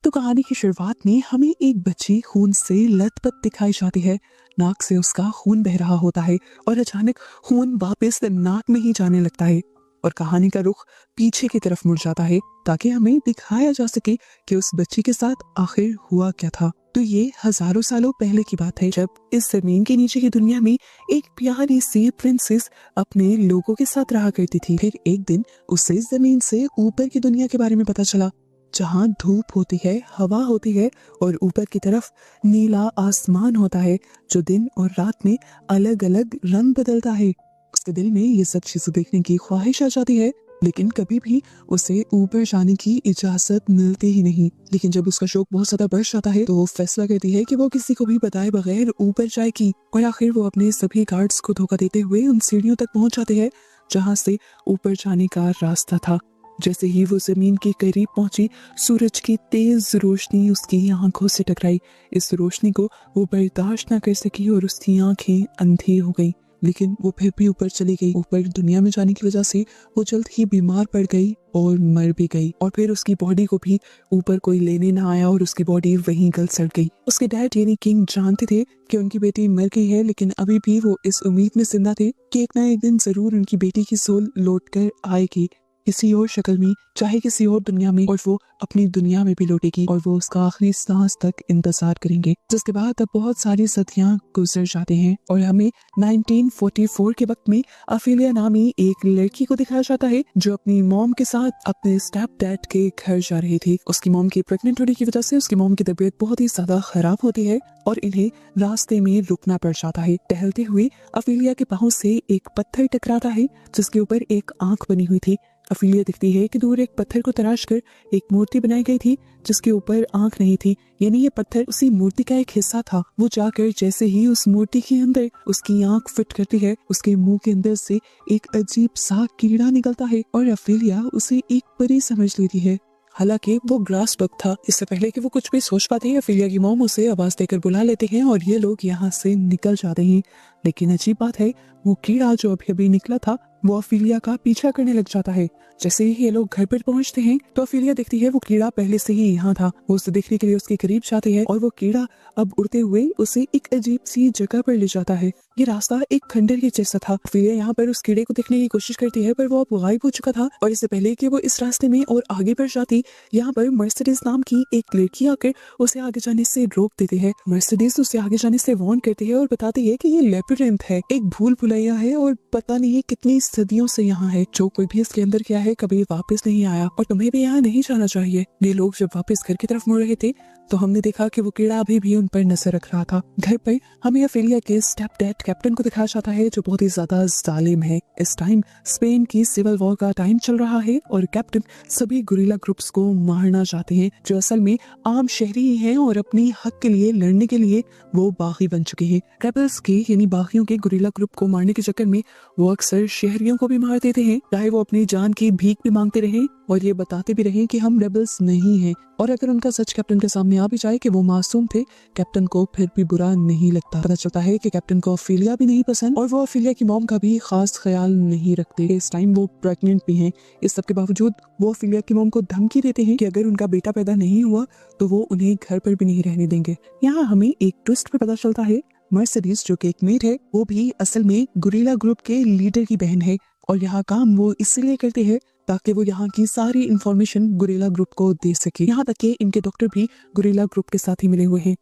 तो कहानी की शुरुआत में हमें एक बच्ची खून से लथपथ दिखाई जाती है। नाक से उसका खून बह रहा होता है और अचानक खून वापस नाक में ही जाने लगता है और कहानी का रुख पीछे की तरफ मुड़ जाता है ताकि हमें दिखाया जा सके कि उस बच्ची के साथ आखिर हुआ क्या था। तो ये हजारों सालों पहले की बात है, जब इस जमीन के नीचे की दुनिया में एक प्यारी सी प्रिंसेस अपने लोगों के साथ रहा करती थी। फिर एक दिन उसे जमीन से ऊपर की दुनिया के बारे में पता चला, जहाँ धूप होती है, हवा होती है और ऊपर की तरफ नीला आसमान होता है जो दिन और रात में अलग अलग रंग बदलता है। उसके दिल में ये सब चीजें देखने की ख्वाहिश आ जाती है, लेकिन कभी भी उसे ऊपर जाने की इजाजत मिलती ही नहीं। लेकिन जब उसका शौक बहुत ज्यादा बढ़ जाता है तो वो फैसला करती है कि वो किसी को भी बताए बगैर ऊपर जाएगी और आखिर वो अपने सभी गार्ड्स को धोखा देते हुए उन सीढ़ियों तक पहुंच जाते हैं जहाँ से ऊपर जाने का रास्ता था। जैसे ही वो जमीन के करीब पहुंची, सूरज की तेज रोशनी उसकी आंखों से टकराई। इस रोशनी को वो बर्दाश्त न कर सकी और उसकी आंखें अंधी हो गई, लेकिन वो फिर भी ऊपर चली गई। ऊपर दुनिया में जाने की वजह से वो जल्द ही बीमार पड़ गई और मर भी गई और फिर उसकी बॉडी को भी ऊपर कोई लेने ना आया और उसकी बॉडी वहीं गल सड़ गई। उसके डैड यानी किंग जानते थे कि उनकी बेटी मर गई है, लेकिन अभी भी वो इस उम्मीद में जिंदा थे कि एक ना एक दिन जरूर उनकी बेटी की सोल लौट कर आएगी, किसी और शक्ल में, चाहे किसी और दुनिया में, और वो अपनी दुनिया में भी लौटेगी और वो उसका आखिरी सांस तक इंतजार करेंगे। जिसके बाद अब बहुत सारी सदियां गुजर जाते हैं और हमें 1944 के वक्त में अफेलिया नामी एक लड़की को दिखाया जाता है जो अपनी मॉम के साथ अपने स्टेप डैड के घर जा रही थी। उसकी मॉम की प्रेग्नेंट होने की वजह से उसकी मॉम की तबीयत बहुत ही ज्यादा खराब होती है और इन्हें रास्ते में रुकना पड़ जाता है। टहलते हुए अफेलिया के पाँव से एक पत्थर टकराता है जिसके ऊपर एक आंख बनी हुई थी। अफेलिया दिखती है कि दूर एक पत्थर को तराश कर एक मूर्ति बनाई गई थी जिसके ऊपर आंख नहीं थी, यानी ये पत्थर उसी मूर्ति का एक हिस्सा था। वो जाकर जैसे ही उस मूर्ति के अंदर उसकी आंख फिट करती है, उसके मुंह के अंदर से एक अजीब सा कीड़ा निकलता है और अफेलिया उसे एक परी समझ लेती है। हालांकि वो ग्रास बग था। इससे पहले कि वो कुछ भी सोच पाती है, अफेलिया की मॉम उसे आवाज देकर बुला लेते हैं और ये लोग यहाँ से निकल जाते हैं। लेकिन अजीब बात है, वो कीड़ा जो अभी अभी निकला था वो अफेलिया का पीछा करने लग जाता है। जैसे ही ये लोग घर पर पहुंचते हैं तो अफेलिया देखती है वो कीड़ा पहले से ही यहाँ था। वो उसे देखने के लिए उसके करीब जाती है और वो कीड़ा अब उड़ते हुए उसे एक अजीब सी जगह पर ले जाता है। ये रास्ता एक खंडर के जैसा था। अफेलिया यहाँ पर उस कीड़े को देखने की कोशिश करती है पर वो अब गायब हो चुका था और इससे पहले कि वो इस रास्ते में और आगे बढ़ जाती, यहाँ पर मर्सिडीज नाम की एक लड़की आकर उसे आगे जाने से रोक देती है। मर्सिडीज उसे आगे जाने से वार्न करती है और बताती है कि ये लेबिरिंथ है, एक भूल भुलैया है और पता नहीं कितनी सदियों से यहाँ है। जो कोई भी इसके अंदर क्या है कभी वापस नहीं आया और तुम्हें भी यहाँ नहीं जाना चाहिए। ये लोग जब वापस घर की तरफ मुड़ रहे थे तो हमने देखा कि वो कीड़ा अभी भी उन पर नजर रख रहा था। घर पर हमें अफेलिया के स्टेप डैड कैप्टन को दिखाया जाता है जो बहुत ही ज्यादा जालिम है। इस टाइम स्पेन की सिविल वॉर का टाइम चल रहा है और कैप्टन सभी गुरिल्ला ग्रुप्स को मारना चाहते हैं जो असल में आम शहरी ही हैं और अपनी हक के लिए लड़ने के लिए वो बागी बन चुके हैं। रेबल्स के यानी बागियों के गुरिल्ला ग्रुप को मारने के चक्कर में वो अक्सर शहरियों को भी मार देते हैं, चाहे वो अपनी जान की भीख भी मांगते रहे और ये बताते भी रहे कि हम रेबल्स नहीं हैं। और अगर उनका सच कैप्टन के सामने आ भी जाए कि वो मासूम थे, कैप्टन को फिर भी बुरा नहीं लगता। पता चलता है कि कैप्टन को अफेलिया भी नहीं पसंद और वो अफेलिया की मॉम का भी खास ख्याल नहीं रखते। इस टाइम वो प्रेग्नेंट भी हैं। इस सब के बावजूद वो अफेलिया की मॉम को धमकी देते हैं कि अगर उनका बेटा पैदा नहीं हुआ तो वो उन्हें घर पर भी नहीं रहने देंगे। यहाँ हमें एक ट्विस्ट पे पता चलता है, मर्सिडीज जो कि एक मेड है वो भी असल में गुरिल्ला ग्रुप के लीडर की बहन है और यहाँ काम वो इसलिए करते हैं ताकि वो यहाँ की सारी इंफॉर्मेशन गुरिल्ला ग्रुप को दे सके। यहाँ तक कि इनके डॉक्टर भी गुरिल्ला ग्रुप के साथ ही मिले हुए हैं।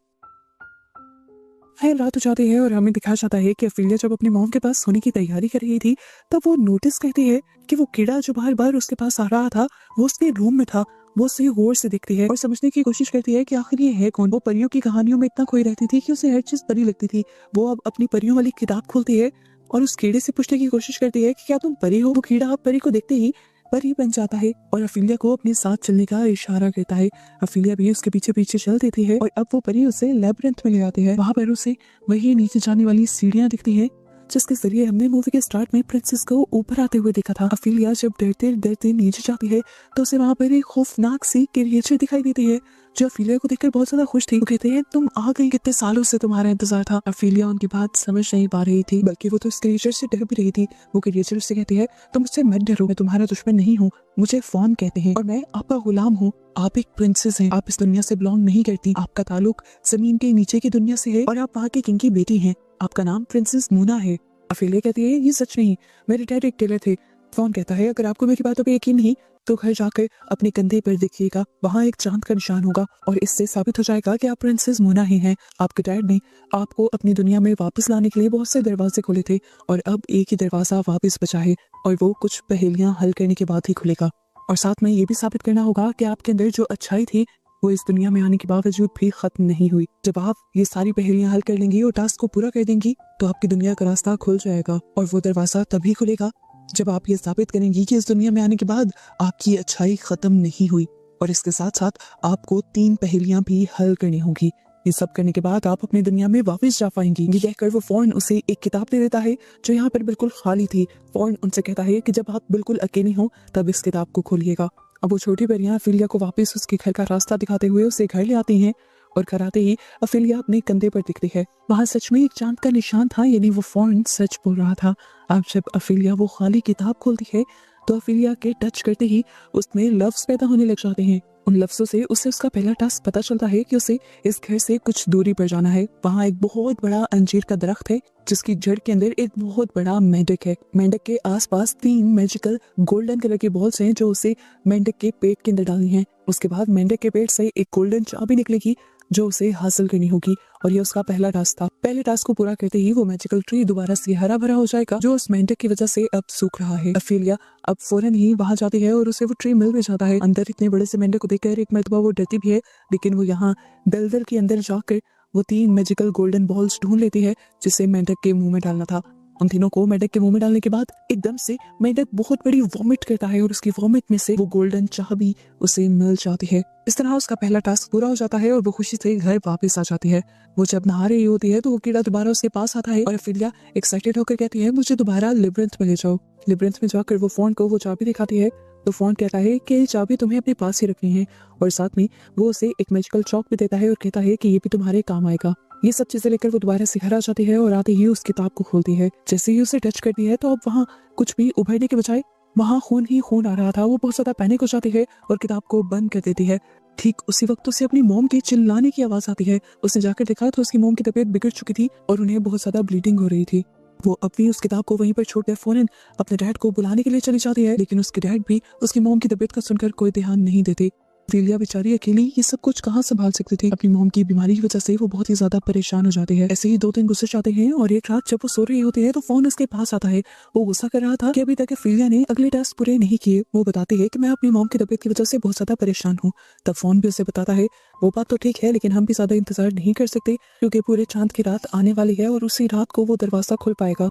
खैर रात हो जाती है और हमें दिखाया जाता है कि अफेलिया जब अपनी मॉम के पास सोने की तैयारी कर रही थी तब वो नोटिस करती है कि वो कीड़ा जो बार बार उसके पास आ रहा था वो उसके रूम में था। वो उसे गौर से देखती है और समझने की कोशिश करती है कि आखिर ये है कौन। वो परियों की कहानियों में इतना खोई रहती थी कि उसे हर चीज परी लगती थी। वो अब अपनी परियों वाली किताब खोलती है और उस कीड़े से पूछने की कोशिश करती है कि क्या तुम परी हो। वो कीड़ा अब परी को देखते ही परी बन जाता है और अफेलिया को अपने साथ चलने का इशारा करता है। अफेलिया भी उसके पीछे पीछे चल देती है और अब वो परी उसे लेबिरिंथ में ले जाती है। वहां पर उसे वही नीचे जाने वाली सीढ़ियां दिखती है जिसके जरिए हमने मूवी के स्टार्ट में प्रिंसेस को ऊपर आते हुए देखा था। अफेलिया जब डरते डरते नीचे जाती है तो उसे वहां पर एक खौफनाक सी क्रिएचर दिखाई देती है जो अफीलिया को देखकर बहुत ज्यादा खुश थी। वो कहते हैं तुम आ गई, कितने सालों से तुम्हारा इंतजार था। अफीलिया उनकी बात समझ नहीं पा रही थी, बल्कि वो तो इस क्रिएचर से डर भी रही थी। वो क्रिएचर से कहती है तुम मुझसे मत डरो, मैं तुम्हारा दुश्मन नहीं हूँ, मुझे फॉन कहते हैं और मैं आपका गुलाम हूँ। आप एक प्रिंसेस हैं, आप इस दुनिया से बिलोंग नहीं करती, आपका ताल्लुक जमीन के नीचे की दुनिया से है और आप वहाँ के किंग की बेटी हैं। आपका नाम प्रिंसेस मूना है। अफीलिया कहती है ये सच नहीं, मेरे डैड एक टेलर थे। फॉन कहता है अगर आपको मेरी बातों पे यकीन नहीं तो घर जाकर अपने कंधे पर देखिएगा, वहाँ एक चांद का निशान होगा और इससे साबित हो जाएगा कि आप प्रिंसेस मोना ही हैं। आपके डैड ने आपको अपनी दुनिया में वापस लाने के लिए बहुत से दरवाजे खोले थे और अब एक ही दरवाजा वापस बचा है और वो कुछ पहेलियां हल करने के बाद ही खुलेगा। और साथ में ये भी साबित करना होगा कि आपके अंदर जो अच्छाई थी वो इस दुनिया में आने के बावजूद भी खत्म नहीं हुई। जब आप ये सारी पहेलियां हल कर लेंगी और टास्क को पूरा कर देंगी तो आपकी दुनिया का रास्ता खुल जाएगा और वो दरवाजा तभी खुलेगा जब आप ये साबित करेंगी कि इस दुनिया में आने के बाद आपकी अच्छाई खत्म नहीं हुई। और इसके साथ साथ आपको 3 पहेलियां भी हल करनी होगी। ये सब करने के बाद आप अपनी दुनिया में वापस जा पाएंगी। ये कहकर वो फौरन उसे एक किताब दे देता है जो यहाँ पर बिल्कुल खाली थी। फौरन उनसे कहता है कि जब आप बिल्कुल अकेले हो तब इस किताब को खोलिएगा। अब वो छोटी परियां अफीलिया को वापस उसके घर का रास्ता दिखाते हुए उसे घर ले आती हैं और घर आते ही अफीलिया अपने कंधे पर दिखती है। वहाँ सच में एक चांद का निशान था, यानी वो फौरन सच बोल रहा था। अब जब अफीलिया वो खाली किताब खोलती है तो अफीलिया के टच करते ही उसमें लफ्ज पैदा होने लग जाते हैं। उन लफ्जों से उसे उसका पहला टास्क पता चलता है कि उसे इस घर से कुछ दूरी पर जाना है। वहाँ एक बहुत बड़ा अंजीर का दरख्त है जिसकी जड़ के अंदर एक बहुत बड़ा मेंढक है। मेंढक के आसपास 3 मैजिकल गोल्डन कलर के बॉल्स हैं जो उसे मेंढक के पेट के अंदर डालनी है। उसके बाद मेंढक के पेट से एक गोल्डन चाबी निकलेगी जो उसे हासिल करनी होगी और ये उसका पहला टास्क था। पहले टास्क को पूरा करते ही वो मैजिकल ट्री दोबारा से हरा भरा हो जाएगा जो उस मेंढक की वजह से अब सूख रहा है। अफीलिया अब फौरन ही वहां जाती है और उसे वो ट्री मिल भी जाता है। अंदर इतने बड़े से मेंढक को देखकर एक मर्तबा वो डरती भी है, लेकिन वो यहाँ दलदल के अंदर जाकर वो 3 मैजिकल गोल्डन बॉल्स ढूंढ लेती है जिसे मेंढक के मुंह में डालना था। उन तीनों को मेंढक के मुंह में डालने के बाद एकदम से मेंढक बहुत बड़ी वॉमिट करता है और उसकी वॉमिट में से वो गोल्डन चाबी उसे मिल जाती है। इस तरह उसका पहला टास्क पूरा हो जाता है और वो खुशी से घर वापस आ जाती है। वो जब नहा रही होती है तो वो कीड़ा दोबारा उसके पास आता है और अफीलिया एक्साइटेड होकर कहती है मुझे दोबारा लिब्रिंथ में ले जाओ। लिब्रिंथ में जाकर वो फोन को वो चाबी दिखाती है तो फोन कहता है कि ये चाबी तुम्हें अपने पास ही रखनी है और साथ में वो उसे एक मैजिकल चॉक भी देता है और कहता है कि ये भी तुम्हारे काम आएगा। ये सब चीजें लेकर वो दोबारा से घर आ जाती है और आते ही उस किताब को खोलती है। जैसे ही उसे टच करती है तो अब वहाँ कुछ भी उभरने के बजाय वहाँ खून ही खून आ रहा था। वो बहुत ज्यादा पैनिक हो जाती है और किताब को बंद कर देती है। ठीक उसी वक्त उसे अपनी मॉम के चिल्लाने की आवाज आती है। उसने जाकर देखा तो उसकी मॉम की तबीयत बिगड़ चुकी थी और उन्हें बहुत ज्यादा ब्लीडिंग हो रही थी। वो अब भी उस किताब को वहीं पर छोड़कर फौरन अपने डैड को बुलाने के लिए चली जाती है, लेकिन उसके डैड भी उसकी मॉम की तबीयत का सुनकर कोई ध्यान नहीं देते। अफीलिया बेचारी अकेली ये सब कुछ कहाँ संभाल सकती थी। अपनी मॉम की बीमारी की वजह से वो बहुत ही ज्यादा परेशान हो जाती है। ऐसे ही 2 दिन गुजर जाते हैं और एक रात जब वो सो रही होती है तो फोन उसके पास आता है। वो गुस्सा कर रहा था कि अभी तक अफीलिया ने अगले टास्क पूरे नहीं किए। वो बताती है कि मैं अपनी मॉम की तबीयत की वजह से बहुत ज्यादा परेशान हूँ। तब फोन भी उसे बताता है वो बात तो ठीक है, लेकिन हम भी ज्यादा इंतजार नहीं कर सकते क्योंकि पूरे चांद की रात आने वाली है और उसी रात को वो दरवाजा खुल पाएगा।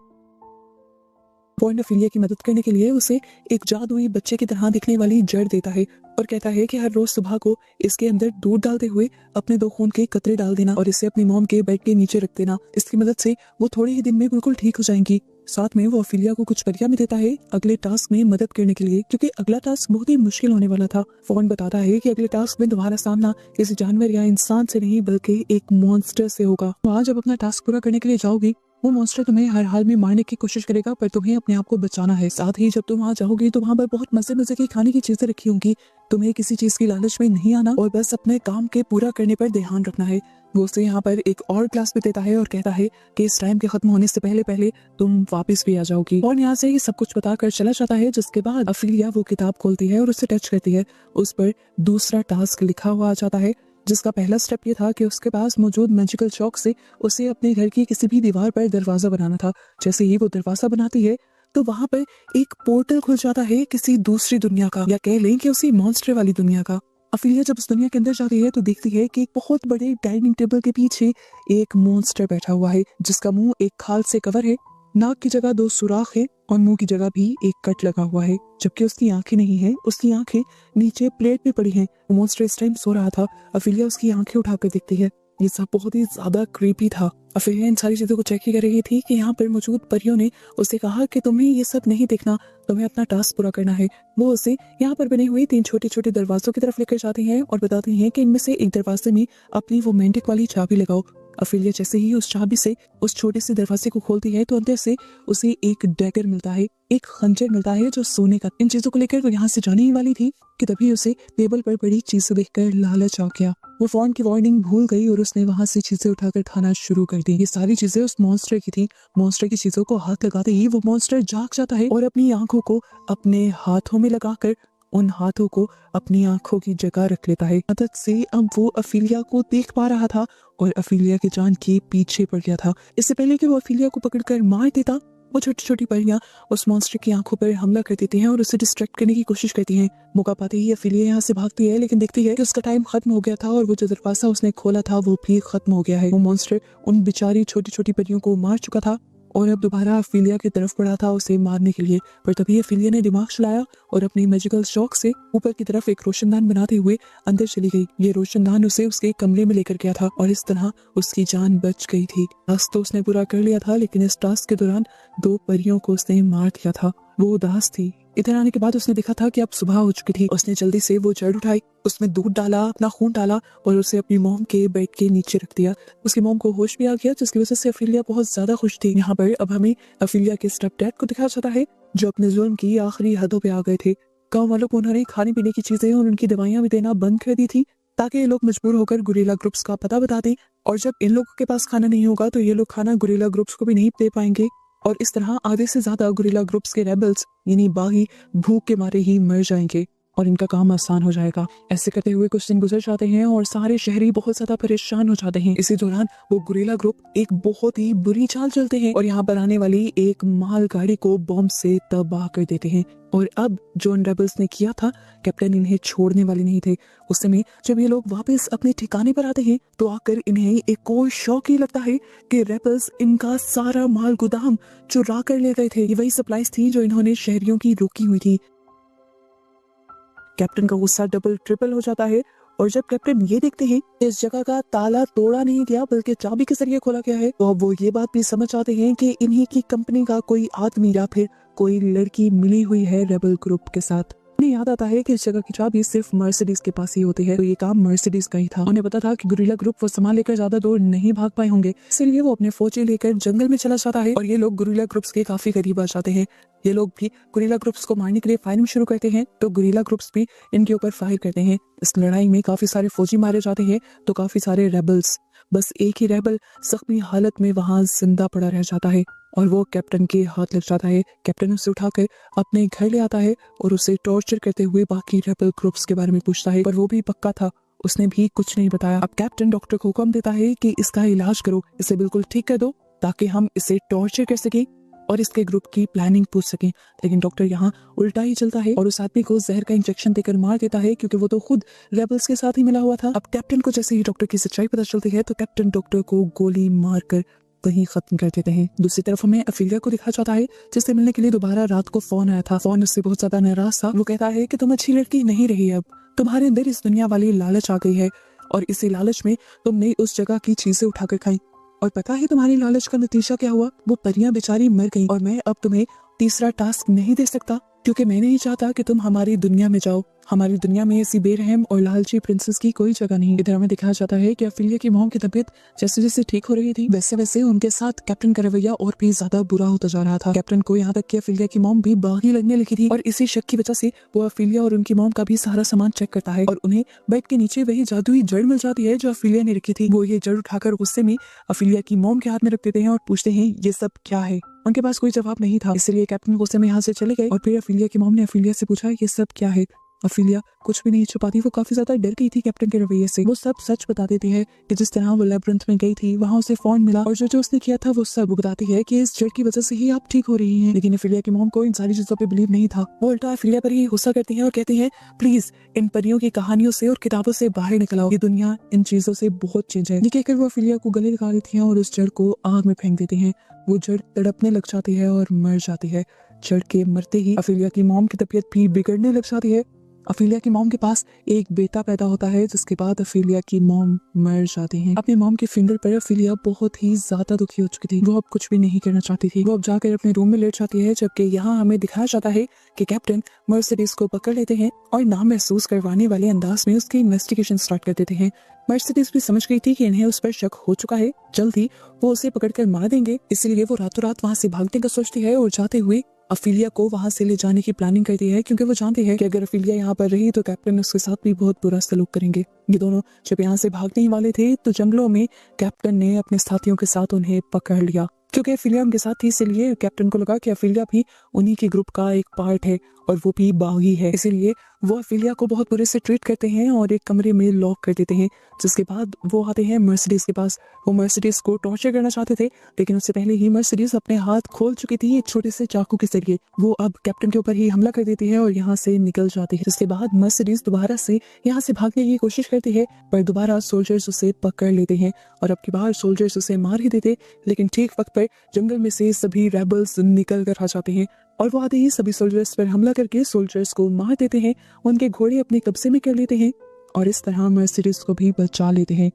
फोन अफीलिया की मदद करने के लिए उसे एक जादुई बच्चे की तरह दिखने वाली जड़ देता है और कहता है कि हर रोज सुबह को इसके अंदर दूध डालते हुए अपने 2 खून के कतरे डाल देना और इसे अपनी मॉम के बेड के नीचे रख देना। इसकी मदद से वो थोड़े ही दिन में बिल्कुल ठीक हो जाएंगी। साथ में वो अफीलिया को कुछ परियां भी देता है अगले टास्क में मदद करने के लिए, क्योंकि अगला टास्क बहुत ही मुश्किल होने वाला था। फोन बताता है कि अगले टास्क में तुम्हारा सामना किसी जानवर या इंसान से नहीं बल्कि एक मॉन्स्टर से होगा। तो आज जब अपना टास्क पूरा करने के लिए जाओगी वो मॉन्स्टर तुम्हें हर हाल में मारने की कोशिश करेगा, पर तुम्हें अपने आप को बचाना है। साथ ही जब तुम वहाँ जाओगी तो वहाँ पर बहुत मजे मजे की खाने की चीजें रखी होंगी। तुम्हें किसी चीज की लालच में नहीं आना और बस अपने काम के पूरा करने पर ध्यान रखना है। वो उसे यहाँ पर एक और क्लास भी देता है और कहता है कि इस टाइम के खत्म होने से पहले पहले तुम वापस भी आ जाओगी। और यहाँ से ये सब कुछ बताकर चला जाता है, जिसके बाद अफीलिया वो किताब खोलती है और उसे टच करती है। उस पर दूसरा टास्क लिखा हुआ आ जाता है, जिसका पहला स्टेप ये था कि उसके पास मौजूद मैजिकल चॉक से उसे अपने घर की किसी भी दीवार पर दरवाजा बनाना था। जैसे ही वो दरवाजा बनाती है तो वहाँ पर एक पोर्टल खुल जाता है किसी दूसरी दुनिया का, या कह लें कि उसी मॉन्स्टर वाली दुनिया का। अफीलिया जब उस दुनिया के अंदर जाती है तो देखती है कि एक बहुत बड़े डाइनिंग टेबल के पीछे एक मॉन्स्टर बैठा हुआ है जिसका मुंह एक खाल से कवर है, नाक की जगह 2 सुराख है और मुंह की जगह भी एक कट लगा हुआ है, जबकि उसकी आंखें नहीं है। उसकी आंखें नीचे प्लेट पे पड़ी हैं। वो मॉन्स्टर इस टाइम सो रहा था। अफीलिया उसकी आंखें उठाकर देखती है ये सब बहुत ही ज्यादा क्रीपी था। अफेलिया इन सारी चीजों को चेक ही कर रही थी कि यहाँ पर मौजूद परियों ने उसे कहा कि तुम्हें ये सब नहीं देखना, तुम्हें अपना टास्क पूरा करना है। वो उसे यहाँ पर बने हुए 3 छोटे छोटे दरवाजों की तरफ लेकर जाती हैं और बताती हैं कि इनमें से एक दरवाजे में अपनी वो मेंढक वाली चाबी लगाओ। अफेलिया जैसे ही उस चाबी से उस छोटे से दरवाजे को खोलती है तो अंदर से उसे एक डैगर मिलता है, एक खंजर मिलता है जो सोने का। इन चीजों को लेकर वो यहाँ से जाने ही वाली थी कि तभी उसे टेबल पर पड़ी चीजें देखकर लालच आ गया। वो फोन की वार्निंग भूल गई और उसने वहां से चीजें उठाकर खाना शुरू कर दी। ये सारी चीजें उस मॉन्स्टर की थी। मॉन्स्टर की चीजों को हाथ लगाते ही वो मॉन्स्टर जाग जाता है और अपनी आंखों को अपने हाथों में लगाकर उन हाथों को अपनी आंखों की जगह रख लेता है। मदद से अब वो अफीलिया को देख पा रहा था और अफीलिया की जान के पीछे पड़ गया था। इससे पहले कि वो अफीलिया को पकड़कर मार देता, वो छोटी छोटी परियां उस मॉन्स्टर की आंखों पर हमला कर देती हैं और उसे डिस्ट्रैक्ट करने की कोशिश करती हैं। मौका पाते ही अफीलिया यहाँ से भागती है, लेकिन देखती है कि उसका टाइम खत्म हो गया था और वो जो दरवाजा उसने खोला था वो भी खत्म हो गया है। वो मॉन्स्टर उन बेचारी छोटी छोटी परियों को मार चुका था और अब दोबारा अफीलिया की तरफ बढ़ा था उसे मारने के लिए। पर तभी अफीलिया ने दिमाग चलाया और अपनी मैजिकल शॉक से ऊपर की तरफ एक रोशनदान बनाते हुए अंदर चली गई। ये रोशनदान उसे उसके कमरे में लेकर गया था और इस तरह उसकी जान बच गई थी। टास्क तो उसने पूरा कर लिया था, लेकिन इस टास्क के दौरान 2 परियों को उसने मार दिया था। वो उदास थी। इधर आने के बाद उसने देखा था कि अब सुबह हो चुकी थी। उसने जल्दी से वो जड़ उठाई, उसमें दूध डाला, अपना खून डाला और उसे अपनी मॉम के बेड के नीचे रख दिया। उसकी मॉम को होश भी आ गया, जिसकी वजह से अफीलिया बहुत ज्यादा खुश थी। यहाँ पर अब हमें अफीलिया के स्टेप डैड को दिखाया जाता है, जो अपने जुल्म की आखिरी हदों पे आ गए थे। गाँव वालों को उन्होंने खाने पीने की चीजें और उनकी दवाइयां भी देना बंद कर दी थी, ताकि ये लोग मजबूर होकर गुरिल्ला ग्रुप्स का पता बता दें। और जब इन लोगों के पास खाना नहीं होगा तो ये लोग खाना गुरिल्ला ग्रुप्स को भी नहीं दे पाएंगे और इस तरह आधे से ज्यादा गुरिल्ला ग्रुप्स के रेबल्स यानी बागी भूख के मारे ही मर जाएंगे और इनका काम आसान हो जाएगा। ऐसे करते हुए कुछ दिन गुजर जाते हैं और सारे शहरी बहुत ज्यादा परेशान हो जाते हैं। इसी दौरान वो गुरिल्ला ग्रुप एक बहुत ही बुरी चाल चलते हैं और यहाँ पर आने वाली एक माल गाड़ी को बॉम्ब से तबाह कर देते हैं। और अब जो इन रेबल्स ने किया था, कैप्टन इन्हें छोड़ने वाले नहीं थे। उस समय जब ये लोग वापस अपने ठिकाने पर आते हैं तो आकर इन्हें एक और शौक ही लगता है कि रेबल्स इनका सारा माल गोदाम चुरा कर ले गए थे। ये वही सप्लाईज थी जो इन्होंने शहरियों की रोकी हुई थी। कैप्टन का गुस्सा डबल ट्रिपल हो जाता है और जब कैप्टन ये देखते हैं कि इस जगह का ताला तोड़ा नहीं गया बल्कि चाबी के जरिए खोला गया है, तो अब वो ये बात भी समझ आते हैं कि इन्हीं की कंपनी का कोई आदमी या फिर कोई लड़की मिली हुई है रेबल ग्रुप के साथ। उन्हें याद आता है कि इस जगह की चाबी सिर्फ मर्सिडीज के पास ही होती है, तो ये काम मर्सिडीज का ही था। उन्हें पता था कि गुरिल्ला ग्रुप वो सामान लेकर ज्यादा दूर नहीं भाग पाए होंगे, इसलिए वो अपने फौजी लेकर जंगल में चला जाता है और ये लोग गुरिल्ला ग्रुप्स के काफी करीब आ जाते हैं। ये लोग भी गुरिल्ला ग्रुप्स को मारने के लिए फायरिंग शुरू करते हैं, तो गुरिल्ला ग्रुप्स भी इनके ऊपर फायर करते हैं। इस लड़ाई में काफी सारे फौजी मारे जाते हैं तो काफी सारे रेबल्स। बस एक ही रेबल जख्मी हालत में वहां जिंदा पड़ा रह जाता है और वो कैप्टन के हाथ लग जाता है। कैप्टन उसे उठाकर अपने घर ले आता है और उसे टॉर्चर करते हुए बाकी रेबल ग्रुप्स के बारे में पूछता है, पर वो भी पक्का था, उसने भी कुछ नहीं बताया। अब कैप्टन डॉक्टर को हुक्म देता है कि इसका इलाज करो, इसे बिल्कुल ठीक कर दो ताकि हम इसे टॉर्चर कर सकें और इसके ग्रुप की प्लानिंग पूछ सकें। लेकिन डॉक्टर यहाँ उल्टा ही चलता है और उस आदमी को जहर का इंजेक्शन देकर मार देता है, क्योंकि वो तो खुद रेबल्स के साथ ही मिला हुआ था। अब कैप्टन को जैसे ही डॉक्टर की सच्चाई पता चलती है तो कैप्टन डॉक्टर को गोली मारकर वहीं खत्म कर देते हैं। दूसरी तरफ हमें अफीलिया को दिखा जाता है, जिससे मिलने के लिए दोबारा रात को फोन आया था। फोन उससे बहुत ज्यादा नाराज था। वो कहता है कि तुम अच्छी लड़की नहीं रही, अब तुम्हारे अंदर इस दुनिया वाली लालच आ गई है और इसी लालच में तुमने उस जगह की चीजें उठाकर खाई और पता है तुम्हारी लालच का नतीजा क्या हुआ? वो परियां बेचारी मर गईं और मैं अब तुम्हें तीसरा टास्क नहीं दे सकता, क्योंकि मैं नहीं चाहता कि तुम हमारी दुनिया में जाओ। हमारी दुनिया में ऐसी बेरहम और लालची प्रिंसेस की कोई जगह नहीं। इधर हमें दिखाया जाता है कि अफीलिया की मॉम की तबीयत जैसे जैसे ठीक हो रही थी, वैसे वैसे उनके साथ कैप्टन का रवैया और भी ज्यादा बुरा होता जा रहा था। कैप्टन को यहाँ तक कि अफीलिया की मॉम भी बागी लगने लगी थी और इसी शक की वजह से वो अफीलिया और उनकी मॉम का भी सारा सामान चेक करता है और उन्हें बेड के नीचे वही जादुई जड़ मिल जाती है जो अफीलिया ने रखी थी। वो ये जड़ उठाकर गुस्से में अफीलिया की मॉम के हाथ में रख देते हैं और पूछते हैं ये सब क्या है। उनके पास कोई जवाब नहीं था, इसलिए कैप्टन गुस्से में यहाँ से चले गए और फिर अफीलिया की मॉम ने अफीलिया से पूछा ये सब क्या है। अफीलिया कुछ भी नहीं छुपाती, वो काफी ज्यादा डर गई थी कैप्टन के रवैये से। वो सब सच बता देती है कि जिस तरह वो लेब्रिंथ में गई थी वहां उसे फोन मिला और जो जो उसने किया था वो सब बताती है कि इस जड़ की वजह से ही आप ठीक हो रही हैं। लेकिन अफीलिया की मॉम को इन सारी चीजों पे बिलीव नहीं था। वो उल्टा अफीलिया पर ही गुस्सा करती है और कहती है प्लीज इन परियों की कहानियों से और किताबों से बाहर निकल आओ, ये दुनिया इन चीजों से बहुत चेंज है। ये कहकर वो अफीलिया को गले लगा लेती है और उस जड़ को आग में फेंक देती है। वो जड़ तड़पने लग जाती है और मर जाती है। जड़ के मरते ही अफीलिया की मॉम की तबीयत भी बिगड़ने लग जाती है अफीलिया की मॉम के पास एक बेटा पैदा होता है, जिसके बाद अफीलिया की मॉम मर जाती हैं। अपने मॉम के फिंगर पर अफीलिया बहुत ही ज्यादा दुखी हो चुकी थी। वो अब कुछ भी नहीं करना चाहती थी। वो अब जाकर अपने रूम में लेट जाती है, जबकि यहाँ हमें दिखाया जाता है कि कैप्टन मर्सिडीज को पकड़ लेते हैं और ना महसूस करवाने वाले अंदाज में उसकी इन्वेस्टिगेशन स्टार्ट कर देते हैं। मर्सिडीज भी समझ गई थी कि इन्हें उस पर शक हो चुका है, जल्द ही वो उसे पकड़कर मार देंगे, इसलिए वो रातों रात वहाँ से भागने का सोचती है और जाते हुए अफीलिया को वहां से ले जाने की प्लानिंग करती है, क्योंकि वो जानती है कि अगर अफीलिया यहाँ पर रही तो कैप्टन उसके साथ भी बहुत बुरा सलूक करेंगे। ये दोनों जब यहाँ से भागने ही वाले थे तो जंगलों में कैप्टन ने अपने साथियों के साथ उन्हें पकड़ लिया। क्योंकि अफीलिया उनके साथ थी, इसलिए कैप्टन को लगा कि अफीलिया भी उन्हीं के ग्रुप का एक पार्ट है और वो भी बागी है, इसीलिए वो अफीलिया को बहुत बुरे से ट्रीट करते हैं और एक कमरे में लॉक कर देते हैं। जिसके बाद वो आते हैं मर्सिडीज के पास। वो मर्सिडीज को टॉर्चर करना चाहते थे, लेकिन उससे पहले ही मर्सिडीज अपने हाथ खोल चुकी थी एक छोटे से चाकू के जरिए। वो अब कैप्टन के ऊपर ही हमला कर देती है और यहाँ से निकल जाती है। जिसके बाद मर्सिडीज दोबारा से यहाँ से भागने की कोशिश करती है, पर दोबारा सोल्जर्स उसे पकड़ लेते हैं और अब की बार सोल्जर्स उसे मार ही देते, लेकिन ठीक वक्त पर जंगल में से सभी रेबल्स निकल कर आ जाते हैं और वो आते ही सभी सोल्जर्स पर हमला करके सोल्जर्स को मार देते हैं, उनके घोड़े अपने कब्जे में कर लेते हैं और इस तरह मर्सिडीज को भी बचा लेते हैं।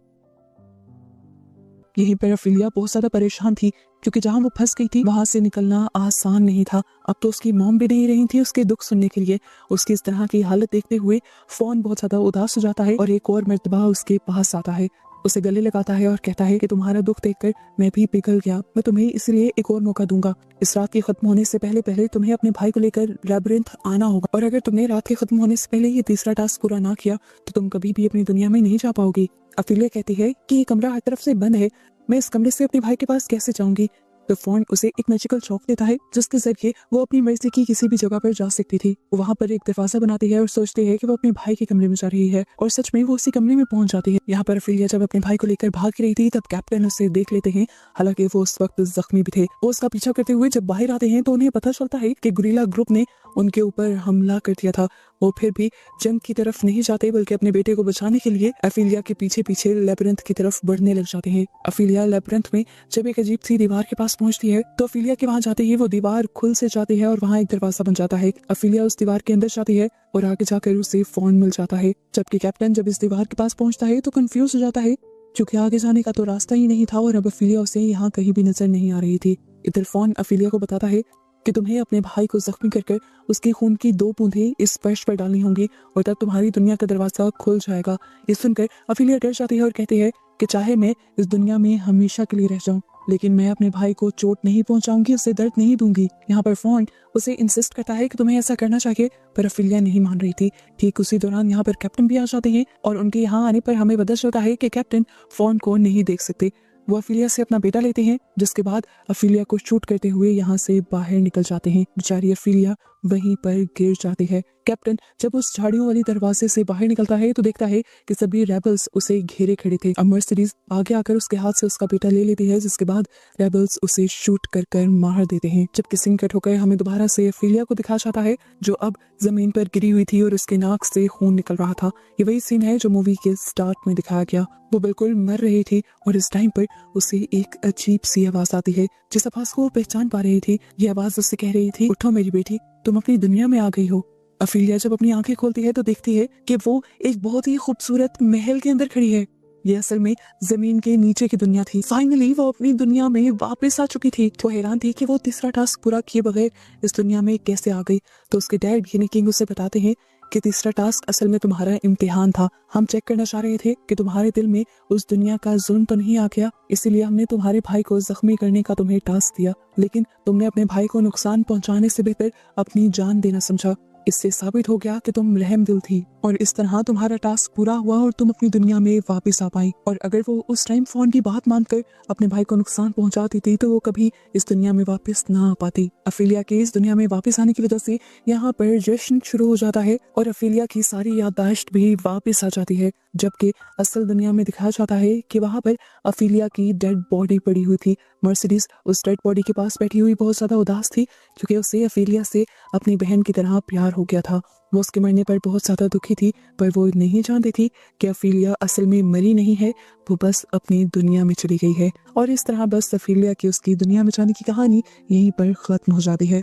यहीं पर अफीलिया बहुत ज्यादा परेशान थी, क्योंकि जहां वो फंस गई थी वहां से निकलना आसान नहीं था। अब तो उसकी मॉम भी नहीं रही थी उसके दुख सुनने के लिए। उसकी इस तरह की हालत देखते हुए फोन बहुत ज्यादा उदास हो जाता है और एक और मर्तबा उसके पास आता है, उसे गले लगाता है और कहता है कि तुम्हारा दुख देखकर मैं भी पिघल गया, मैं तुम्हें इसलिए एक और मौका दूंगा। इस रात के खत्म होने से पहले पहले तुम्हें अपने भाई को लेकर लैबिरिंथ आना होगा, और अगर तुमने रात के खत्म होने से पहले ये तीसरा टास्क पूरा ना किया तो तुम कभी भी अपनी दुनिया में नहीं जा पाओगी। अफीलिया कहती है कि ये कमरा हर तरफ से बंद है, मैं इस कमरे से अपने भाई के पास कैसे जाऊंगी। तो फोन उसे एक मैजिकल चौक देता है, जिसके जरिए वो अपनी मर्जी की किसी भी जगह पर जा सकती थी। वो वहाँ पर एक दरवाजा बनाती है और सोचती है कि वो अपने भाई के कमरे में जा रही है, और सच में वो उसी कमरे में पहुंच जाती है। यहाँ पर अफीलिया जब अपने भाई को लेकर भाग रही थी तब कैप्टन उसे देख लेते हैं, हालांकि वो उस वक्त जख्मी भी थे। वो उसका पीछा करते हुए जब बाहर आते हैं तो उन्हें पता चलता है कि गुरिल्ला ग्रुप ने उनके ऊपर हमला कर दिया था। वो फिर भी जंग की तरफ नहीं जाते, बल्कि अपने बेटे को बचाने के लिए अफीलिया के पीछे पीछे लेबिरिंथ की तरफ बढ़ने लग जाते हैं। अफीलिया लेबिरिंथ में जब एक अजीब सी दीवार के पास पहुंचती है तो अफीलिया के वहां जाते ही वो दीवार खुल से जाती है और वहां एक दरवाजा बन जाता है। अफीलिया उस दीवार के अंदर जाती है और आगे जाकर उसे फोन मिल जाता है, जबकि कैप्टन जब इस दीवार के पास पहुंचता है तो कंफ्यूज हो जाता है, क्योंकि आगे जाने का तो रास्ता ही नहीं था और अब अफीलिया उसे यहाँ कहीं भी नजर नहीं आ रही थी। इधर फोन अफीलिया को बताता है कि तुम्हें अपने भाई को जख्मी कर उसके खून की 2 बूंदें इस फर्श पर डालनी होंगी और तब तुम्हारी दुनिया का दरवाजा खुल जाएगा। ये सुनकर अफीलिया डर जाती है और कहती है कि चाहे मैं इस दुनिया में हमेशा के लिए रह जाऊं, लेकिन मैं अपने भाई को चोट नहीं पहुंचाऊंगी, उसे दर्द नहीं दूंगी। यहाँ पर फोन उसे इंसिस्ट करता है कि तुम्हें ऐसा करना चाहिए, पर अफीलिया नहीं मान रही थी। ठीक उसी दौरान यहाँ पर कैप्टन भी आ जाते हैं और उनके यहाँ आने पर हमें पता चलता है कि कैप्टन फोन को नहीं देख सकते। वो अफीलिया से अपना बेटा लेते हैं, जिसके बाद अफीलिया को शूट करते हुए यहाँ से बाहर निकल जाते हैं। बेचारी अफीलिया वहीं पर गिर जाती है। कैप्टन जब उस झाड़ियों वाली दरवाजे से बाहर निकलता है तो देखता है कि सभी रेबल्स उसे घेरे खड़े थे। अब मर्सिडीज आगे आकर उसके हाथ से उसका बेटा ले लेती है, जिसके बाद रेबल्स उसे शूट कर मार देते हैं। जब किसिंग कट होकर हमें दोबारा से अफीलिया को दिखाया जाता है, जो अब जमीन पर गिरी हुई थी और उसके नाक से खून निकल रहा था। ये वही सीन है जो मूवी के स्टार्ट में दिखाया गया। वो बिल्कुल मर रही थी और इस टाइम पर उसे एक अजीब सी आवाज आती है, जिस आवाज को वो पहचान पा रही थी। ये आवाज उससे कह रही थी, उठो मेरी बेटी, तुम अपनी दुनिया में आ गई हो। अफीलिया जब अपनी आंखें खोलती है तो देखती है कि वो एक बहुत ही खूबसूरत महल के अंदर खड़ी है। ये असल में जमीन के नीचे की दुनिया थी। फाइनली वो अपनी दुनिया में वापस आ चुकी थी। वो हैरान थी कि वो तीसरा टास्क पूरा किए बगैर इस दुनिया में कैसे आ गई। तो उसके डैड यानी किंग उसे बताते हैं कि तीसरा टास्क असल में तुम्हारा इम्तिहान था। हम चेक करना चाह रहे थे कि तुम्हारे दिल में उस दुनिया का जुल्म तो नहीं आ गया, इसीलिए हमने तुम्हारे भाई को जख्मी करने का तुम्हें टास्क दिया, लेकिन तुमने अपने भाई को नुकसान पहुंचाने से बेहतर अपनी जान देना समझा। इससे साबित हो गया कि तुम रहम दिल थी और इस तरह तुम्हारा टास्क पूरा हुआ और तुम अपनी दुनिया में वापस आ पाई। और अगर वो उस टाइम फोन की बात मानकर अपने भाई को नुकसान पहुंचाती थी तो वो कभी इस दुनिया में वापस ना आ पाती। अफीलिया के इस दुनिया में वापस आने की वजह से यहाँ पर जश्न शुरू हो जाता है और अफीलिया की सारी याददाश्त भी वापस आ जाती है, जबकि असल दुनिया में दिखाया जाता है कि वहाँ पर अफीलिया की डेड बॉडी पड़ी हुई थी। मर्सिडीज उस डेड बॉडी के पास बैठी हुई बहुत ज्यादा उदास थी, क्योंकि उसे अफीलिया से अपनी बहन की तरह प्यार हो गया था। वो उसके मरने पर बहुत ज्यादा दुखी थी, पर वो नहीं जानती थी कि अफीलिया असल में मरी नहीं है, वो बस अपनी दुनिया में चली गई है। और इस तरह बस अफीलिया की उसकी दुनिया में जाने की कहानी यहीं पर खत्म हो जाती है।